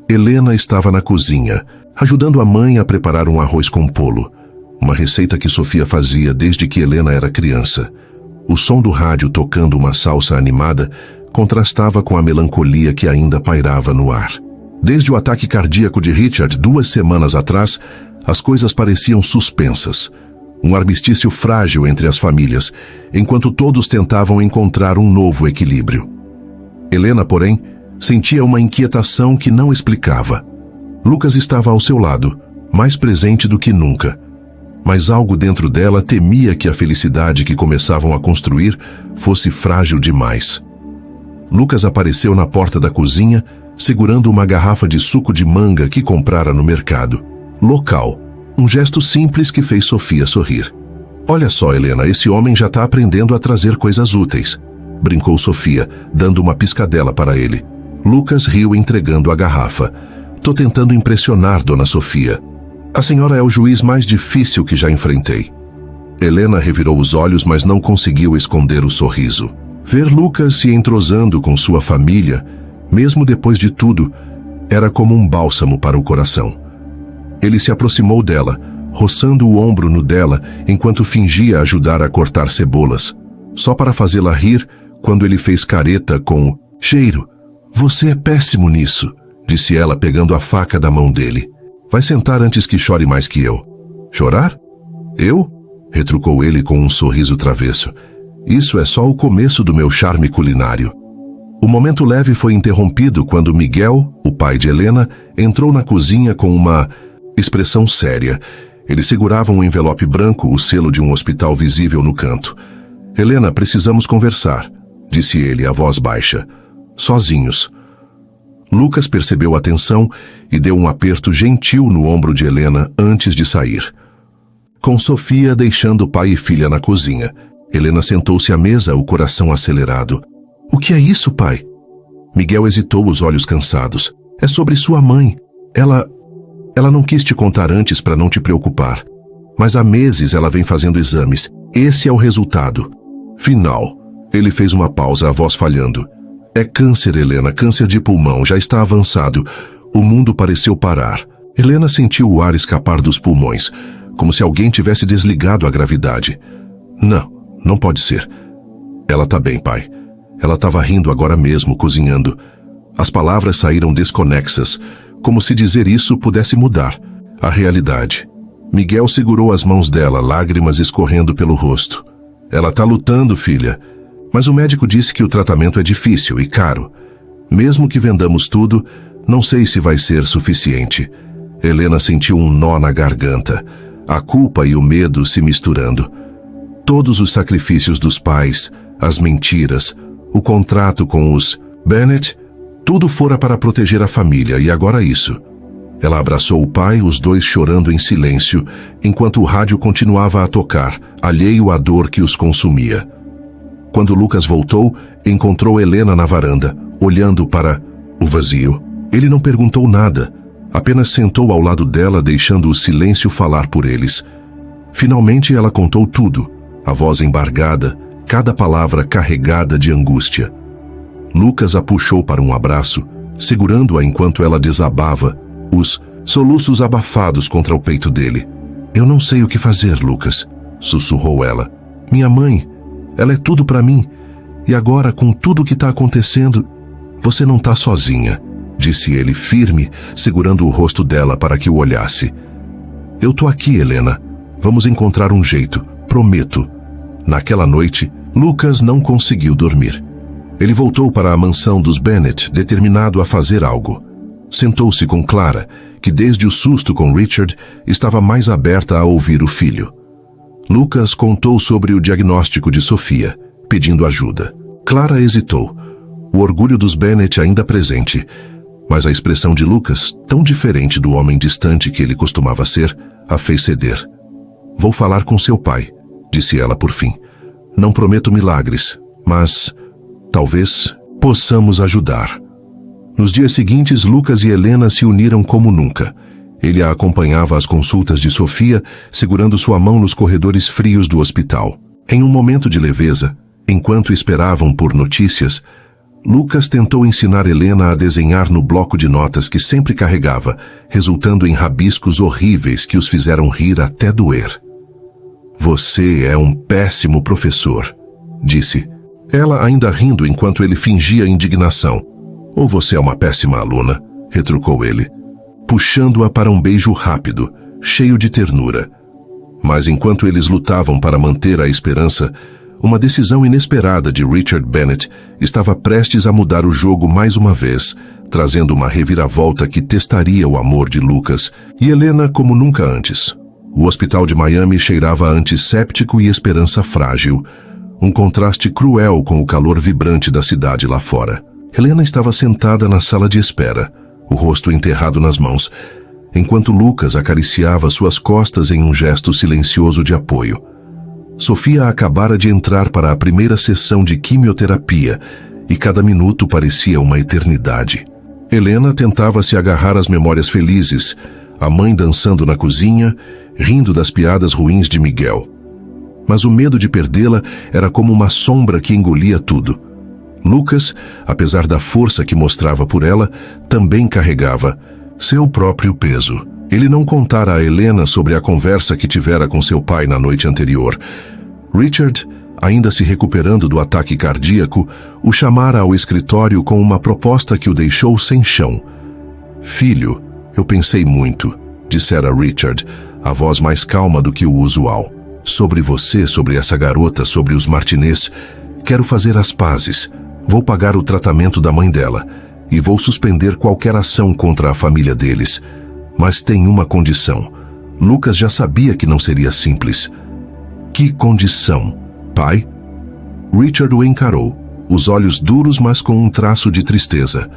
[SPEAKER 1] Helena estava na cozinha, ajudando a mãe a preparar um arroz com polo, uma receita que Sofia fazia desde que Helena era criança. O som do rádio tocando uma salsa animada contrastava com a melancolia que ainda pairava no ar. Desde o ataque cardíaco de Richard 2 semanas atrás, as coisas pareciam suspensas. Um armistício frágil entre as famílias, enquanto todos tentavam encontrar um novo equilíbrio. Helena, porém, sentia uma inquietação que não explicava. Lucas estava ao seu lado, mais presente do que nunca. Mas algo dentro dela temia que a felicidade que começavam a construir fosse frágil demais. Lucas apareceu na porta da cozinha, segurando uma garrafa de suco de manga que comprara no mercado. Local. Um gesto simples que fez Sofia sorrir. Olha só, Helena, esse homem já está aprendendo a trazer coisas úteis, brincou Sofia, dando uma piscadela para ele. Lucas riu, entregando a garrafa. Tô tentando impressionar Dona Sofia. A senhora é o juiz mais difícil que já enfrentei. Helena revirou os olhos, mas não conseguiu esconder o sorriso. Ver Lucas se entrosando com sua família, mesmo depois de tudo, era como um bálsamo para o coração. Ele se aproximou dela, roçando o ombro no dela enquanto fingia ajudar a cortar cebolas, só para fazê-la rir quando ele fez careta com o cheiro. Você é péssimo nisso, disse ela pegando a faca da mão dele. Vai sentar antes que chore mais que eu. Chorar? Eu? Retrucou ele com um sorriso travesso. Isso é só o começo do meu charme culinário. O momento leve foi interrompido quando Miguel, o pai de Helena, entrou na cozinha com uma expressão séria. Ele segurava um envelope branco, o selo de um hospital visível no canto. Helena, precisamos conversar, disse ele, a voz baixa. Sozinhos. Lucas percebeu a tensão e deu um aperto gentil no ombro de Helena antes de sair. Com Sofia deixando pai e filha na cozinha, Helena sentou-se à mesa, o coração acelerado. O que é isso, pai? Miguel hesitou, os olhos cansados. É sobre sua mãe. Ela não quis te contar antes para não te preocupar. Mas há meses ela vem fazendo exames. Esse é o resultado. Final. Ele fez uma pausa, a voz falhando. É câncer, Helena, câncer de pulmão, já está avançado. O mundo pareceu parar. Helena sentiu o ar escapar dos pulmões, como se alguém tivesse desligado a gravidade. Não pode ser. Ela tá bem, pai. Ela estava rindo agora mesmo, cozinhando. As palavras saíram desconexas, como se dizer isso pudesse mudar a realidade. Miguel segurou as mãos dela, lágrimas escorrendo pelo rosto. Ela tá lutando, filha. Mas o médico disse que o tratamento é difícil e caro. Mesmo que vendamos tudo, não sei se vai ser suficiente. Helena sentiu um nó na garganta, a culpa e o medo se misturando. Todos os sacrifícios dos pais, as mentiras, o contrato com os Bennett, tudo fora para proteger a família, e agora isso. Ela abraçou o pai, os dois chorando em silêncio, enquanto o rádio continuava a tocar, alheio à dor que os consumia. Quando Lucas voltou, encontrou Helena na varanda, olhando para o vazio. Ele não perguntou nada, apenas sentou ao lado dela, deixando o silêncio falar por eles. Finalmente ela contou tudo, a voz embargada, cada palavra carregada de angústia. Lucas a puxou para um abraço, segurando-a enquanto ela desabava, os soluços abafados contra o peito dele. Eu não sei o que fazer, Lucas, sussurrou ela. Minha mãe, ela é tudo para mim. E agora, com tudo o que está acontecendo, você não está sozinha, disse ele firme, segurando o rosto dela para que o olhasse. Eu tô aqui, Helena. Vamos encontrar um jeito, prometo. Naquela noite, Lucas não conseguiu dormir. Ele voltou para a mansão dos Bennett, determinado a fazer algo. Sentou-se com Clara, que desde o susto com Richard, estava mais aberta a ouvir o filho. Lucas contou sobre o diagnóstico de Sofia, pedindo ajuda. Clara hesitou, o orgulho dos Bennett ainda presente, mas a expressão de Lucas, tão diferente do homem distante que ele costumava ser, a fez ceder. Vou falar com seu pai, disse ela por fim. Não prometo milagres, mas talvez possamos ajudar. Nos dias seguintes, Lucas e Helena se uniram como nunca. Ele a acompanhava às consultas de Sofia, segurando sua mão nos corredores frios do hospital. Em um momento de leveza, enquanto esperavam por notícias, Lucas tentou ensinar Helena a desenhar no bloco de notas que sempre carregava, resultando em rabiscos horríveis que os fizeram rir até doer. Você é um péssimo professor, disse, ela ainda rindo enquanto ele fingia indignação. Ou você é uma péssima aluna, retrucou ele, puxando-a para um beijo rápido, cheio de ternura. Mas enquanto eles lutavam para manter a esperança, uma decisão inesperada de Richard Bennett estava prestes a mudar o jogo mais uma vez, trazendo uma reviravolta que testaria o amor de Lucas e Helena como nunca antes. O hospital de Miami cheirava a antisséptico e esperança frágil, um contraste cruel com o calor vibrante da cidade lá fora. Helena estava sentada na sala de espera, o rosto enterrado nas mãos, enquanto Lucas acariciava suas costas em um gesto silencioso de apoio. Sofia acabara de entrar para a primeira sessão de quimioterapia e cada minuto parecia uma eternidade. Helena tentava se agarrar às memórias felizes, a mãe dançando na cozinha, rindo das piadas ruins de Miguel. Mas o medo de perdê-la era como uma sombra que engolia tudo. Lucas, apesar da força que mostrava por ela, também carregava seu próprio peso. Ele não contara a Helena sobre a conversa que tivera com seu pai na noite anterior. Richard, ainda se recuperando do ataque cardíaco, o chamara ao escritório com uma proposta que o deixou sem chão. Filho, eu pensei muito, dissera Richard, a voz mais calma do que o usual. Sobre você, sobre essa garota, sobre os Martinez, quero fazer as pazes. Vou pagar o tratamento da mãe dela e vou suspender qualquer ação contra a família deles. Mas tem uma condição. Lucas já sabia que não seria simples. Que condição, pai? Richard o encarou, os olhos duros, mas com um traço de tristeza.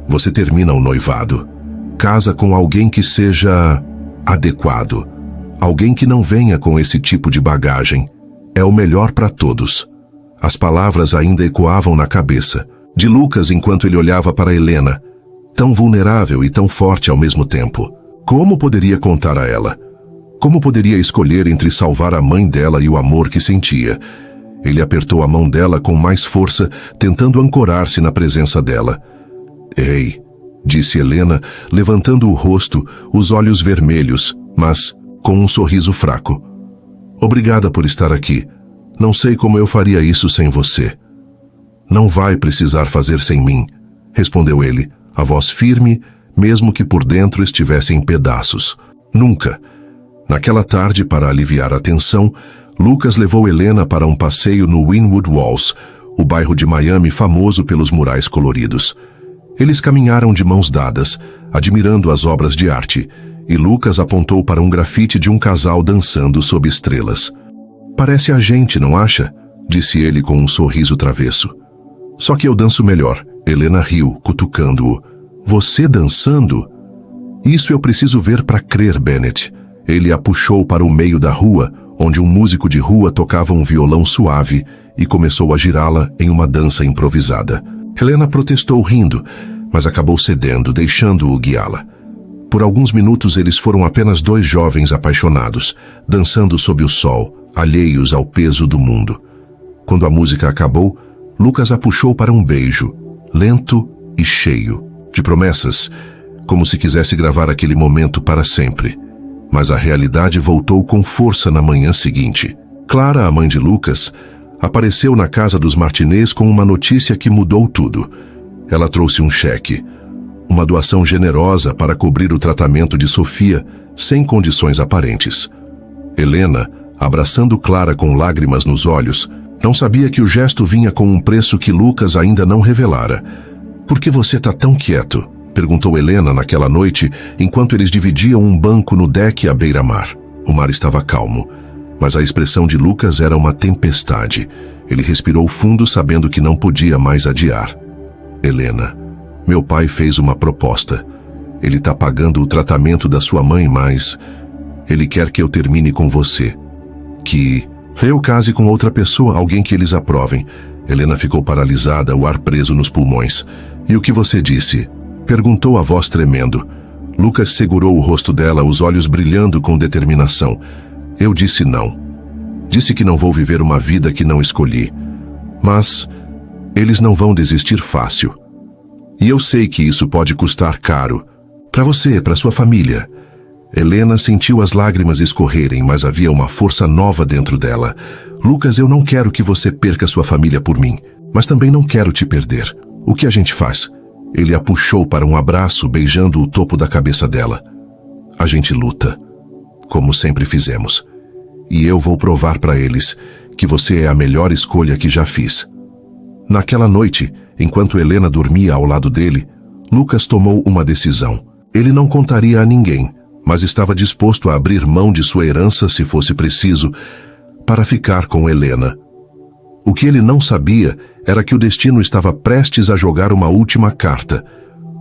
[SPEAKER 1] Você termina o noivado. Casa com alguém que seja adequado. Alguém que não venha com esse tipo de bagagem. É o melhor para todos. As palavras ainda ecoavam na cabeça de Lucas enquanto ele olhava para Helena, tão vulnerável e tão forte ao mesmo tempo. Como poderia contar a ela? Como poderia escolher entre salvar a mãe dela e o amor que sentia? Ele apertou a mão dela com mais força, tentando ancorar-se na presença dela. Ei, disse Helena, levantando o rosto, os olhos vermelhos, mas com um sorriso fraco. Obrigada por estar aqui. Não sei como eu faria isso sem você. Não vai precisar fazer sem mim, respondeu ele, a voz firme, mesmo que por dentro estivesse em pedaços. Nunca. Naquela tarde, para aliviar a tensão, Lucas levou Helena para um passeio no Wynwood Walls, o bairro de Miami famoso pelos murais coloridos. Eles caminharam de mãos dadas, admirando as obras de arte, e Lucas apontou para um grafite de um casal dançando sob estrelas. Parece a gente, não acha? Disse ele com um sorriso travesso. Só que eu danço melhor. Helena riu, cutucando-o. Você dançando? Isso eu preciso ver para crer, Bennett. Ele a puxou para o meio da rua, onde um músico de rua tocava um violão suave e começou a girá-la em uma dança improvisada. Helena protestou rindo, mas acabou cedendo, deixando-o guiá-la. Por alguns minutos eles foram apenas dois jovens apaixonados, dançando sob o sol, alheios ao peso do mundo. Quando a música acabou, Lucas a puxou para um beijo, lento e cheio, de promessas, como se quisesse gravar aquele momento para sempre. Mas a realidade voltou com força na manhã seguinte. Clara, a mãe de Lucas, apareceu na casa dos Martinez com uma notícia que mudou tudo. Ela trouxe um cheque, uma doação generosa para cobrir o tratamento de Sofia, sem condições aparentes. Helena, abraçando Clara com lágrimas nos olhos, não sabia que o gesto vinha com um preço que Lucas ainda não revelara. Por que você está tão quieto? Perguntou Helena naquela noite, enquanto eles dividiam um banco no deck à beira-mar. O mar estava calmo, mas a expressão de Lucas era uma tempestade. Ele respirou fundo, sabendo que não podia mais adiar. Helena, meu pai fez uma proposta. Ele está pagando o tratamento da sua mãe, mas ele quer que eu termine com você. Que eu case com outra pessoa, alguém que eles aprovem. Helena ficou paralisada, o ar preso nos pulmões. E o que você disse? Perguntou a voz tremendo. Lucas segurou o rosto dela, os olhos brilhando com determinação. Eu disse não. Disse que não vou viver uma vida que não escolhi. Mas eles não vão desistir fácil. E eu sei que isso pode custar caro. Para você, para sua família. Helena sentiu as lágrimas escorrerem, mas havia uma força nova dentro dela. Lucas, eu não quero que você perca sua família por mim, mas também não quero te perder. O que a gente faz? Ele a puxou para um abraço, beijando o topo da cabeça dela. A gente luta, como sempre fizemos. E eu vou provar para eles que você é a melhor escolha que já fiz. Naquela noite, enquanto Helena dormia ao lado dele, Lucas tomou uma decisão. Ele não contaria a ninguém, mas estava disposto a abrir mão de sua herança, se fosse preciso, para ficar com Helena. O que ele não sabia era que o destino estava prestes a jogar uma última carta,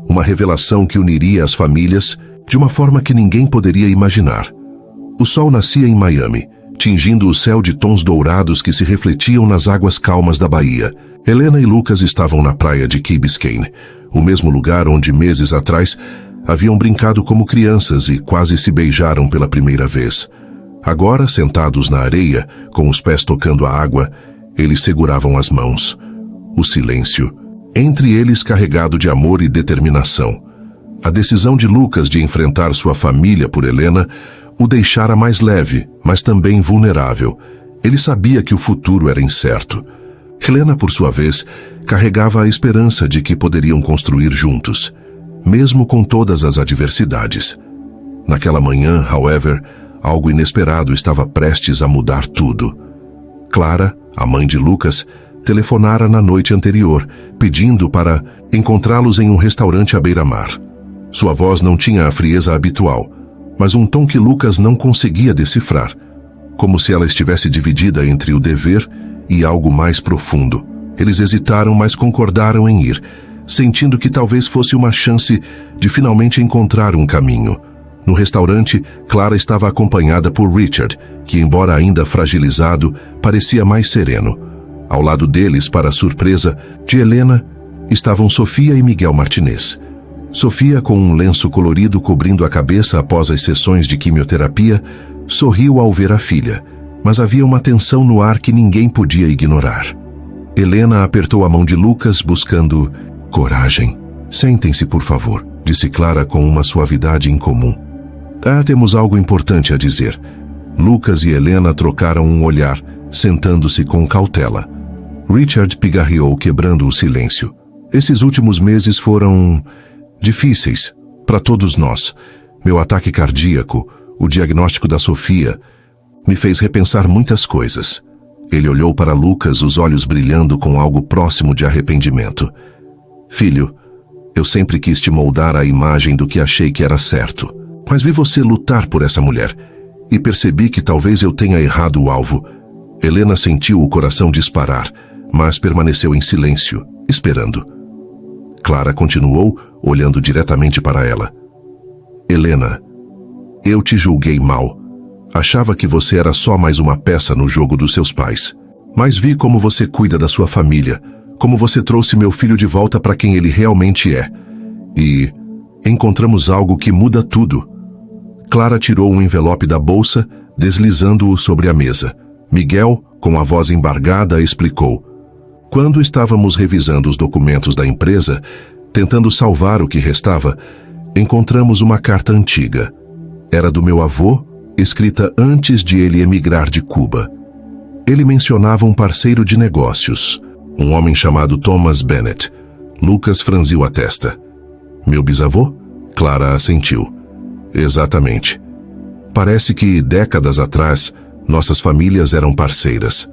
[SPEAKER 1] uma revelação que uniria as famílias de uma forma que ninguém poderia imaginar. O sol nascia em Miami, tingindo o céu de tons dourados que se refletiam nas águas calmas da baía. Helena e Lucas estavam na praia de Key Biscayne, o mesmo lugar onde meses atrás haviam brincado como crianças e quase se beijaram pela primeira vez. Agora, sentados na areia, com os pés tocando a água, eles seguravam as mãos. O silêncio, entre eles carregado de amor e determinação. A decisão de Lucas de enfrentar sua família por Helena o deixara mais leve, mas também vulnerável. Ele sabia que o futuro era incerto. Helena, por sua vez, carregava a esperança de que poderiam construir juntos, mesmo com todas as adversidades. Naquela manhã, however, algo inesperado estava prestes a mudar tudo. Clara, a mãe de Lucas, telefonara na noite anterior, pedindo para encontrá-los em um restaurante à beira-mar. Sua voz não tinha a frieza habitual, mas um tom que Lucas não conseguia decifrar, como se ela estivesse dividida entre o dever e algo mais profundo. Eles hesitaram, mas concordaram em ir, sentindo que talvez fosse uma chance de finalmente encontrar um caminho. No restaurante, Clara estava acompanhada por Richard, que, embora ainda fragilizado, parecia mais sereno. Ao lado deles, para a surpresa de Helena, estavam Sofia e Miguel Martinez. Sofia, com um lenço colorido cobrindo a cabeça após as sessões de quimioterapia, Sorriu ao ver a filha, mas havia uma tensão no ar que ninguém podia ignorar. Helena apertou a mão de Lucas, buscando coragem. Sentem-se, por favor, disse Clara com uma suavidade incomum. Temos algo importante a dizer. Lucas e Helena trocaram um olhar, sentando-se com cautela. Richard pigarreou, quebrando o silêncio. Esses últimos meses foram difíceis para todos nós. Meu ataque cardíaco, o diagnóstico da Sofia, me fez repensar muitas coisas. Ele olhou para Lucas, os olhos brilhando com algo próximo de arrependimento. Filho, eu sempre quis te moldar à imagem do que achei que era certo. Mas vi você lutar por essa mulher e percebi que talvez eu tenha errado o alvo. Helena sentiu o coração disparar, mas permaneceu em silêncio, esperando. Clara continuou, olhando diretamente para ela. Helena, eu te julguei mal. Achava que você era só mais uma peça no jogo dos seus pais. Mas vi como você cuida da sua família, como você trouxe meu filho de volta para quem ele realmente é. E encontramos algo que muda tudo. Clara tirou um envelope da bolsa, deslizando-o sobre a mesa. Miguel, com a voz embargada, explicou. Quando estávamos revisando os documentos da empresa, tentando salvar o que restava, encontramos uma carta antiga. Era do meu avô, escrita antes de ele emigrar de Cuba. Ele mencionava um parceiro de negócios, um homem chamado Thomas Bennett. Lucas franziu a testa. Meu bisavô? Clara assentiu. Exatamente. Parece que, décadas atrás, nossas famílias eram parceiras.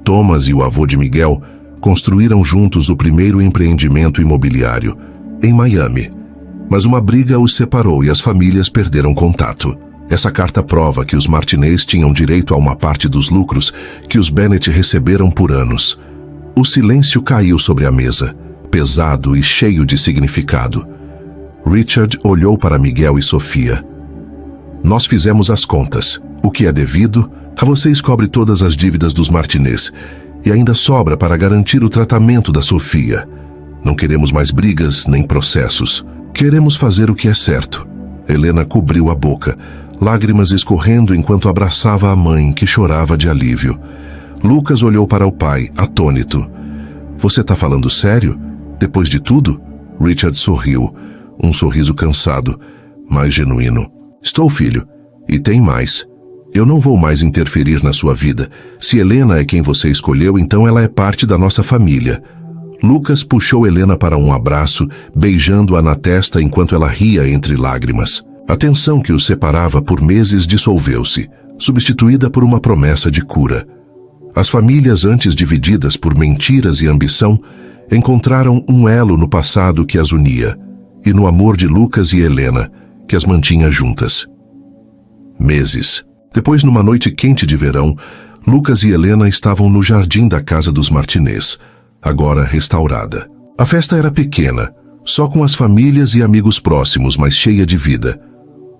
[SPEAKER 1] Thomas e o avô de Miguel construíram juntos o primeiro empreendimento imobiliário, em Miami. Mas uma briga os separou e as famílias perderam contato. Essa carta prova que os Martinez tinham direito a uma parte dos lucros que os Bennett receberam por anos. O silêncio caiu sobre a mesa, pesado e cheio de significado. Richard olhou para Miguel e Sofia. Nós fizemos as contas. O que é devido, a vocês cobre todas as dívidas dos Martinez e ainda sobra para garantir o tratamento da Sofia. Não queremos mais brigas nem processos. Queremos fazer o que é certo. Helena cobriu a boca, lágrimas escorrendo enquanto abraçava a mãe, que chorava de alívio. Lucas olhou para o pai, atônito. Você está falando sério? Depois de tudo? Richard sorriu, um sorriso cansado, mas genuíno. Estou, filho. E tem mais. Eu não vou mais interferir na sua vida. Se Helena é quem você escolheu, então ela é parte da nossa família. Lucas puxou Helena para um abraço, beijando-a na testa enquanto ela ria entre lágrimas. A tensão que os separava por meses dissolveu-se, substituída por uma promessa de cura. As famílias, antes divididas por mentiras e ambição, encontraram um elo no passado que as unia, e no amor de Lucas e Helena, que as mantinha juntas. Meses. Depois, numa noite quente de verão, Lucas e Helena estavam no jardim da casa dos Martinez, agora restaurada. A festa era pequena, só com as famílias e amigos próximos, mas cheia de vida.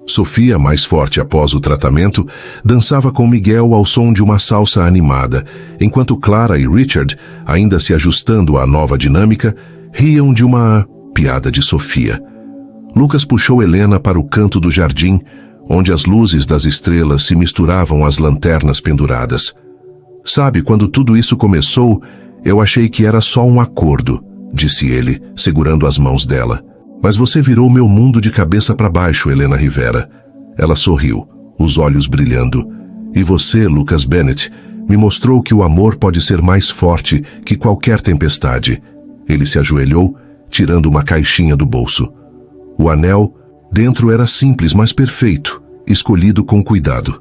[SPEAKER 1] Sofia, mais forte após o tratamento, dançava com Miguel ao som de uma salsa animada, enquanto Clara e Richard, ainda se ajustando à nova dinâmica, riam de uma piada de Sofia. Lucas puxou Helena para o canto do jardim, onde as luzes das estrelas se misturavam às lanternas penduradas. Sabe, quando tudo isso começou, eu achei que era só um acordo, disse ele, segurando as mãos dela. Mas você virou meu mundo de cabeça para baixo, Helena Rivera. Ela sorriu, os olhos brilhando. E você, Lucas Bennett, me mostrou que o amor pode ser mais forte que qualquer tempestade. Ele se ajoelhou, tirando uma caixinha do bolso. O anel dentro era simples, mas perfeito, escolhido com cuidado.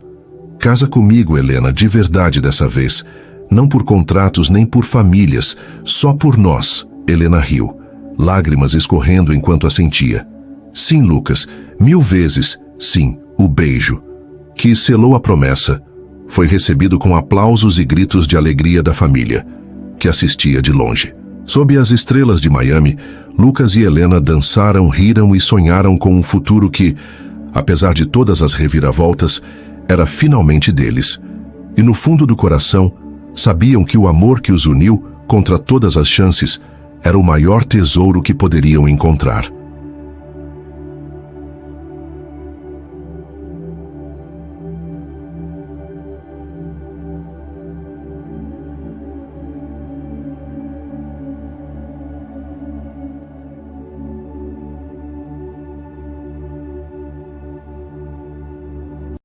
[SPEAKER 1] Casa comigo, Helena, de verdade dessa vez. Não por contratos nem por famílias, só por nós. Helena riu, lágrimas escorrendo enquanto assentia. Sim, Lucas, 1000 vezes, sim, o beijo. Que selou a promessa. Foi recebido com aplausos e gritos de alegria da família, que assistia de longe. Sob as estrelas de Miami, Lucas e Helena dançaram, riram e sonharam com um futuro que, apesar de todas as reviravoltas, era finalmente deles. E no fundo do coração, sabiam que o amor que os uniu, contra todas as chances, era o maior tesouro que poderiam encontrar.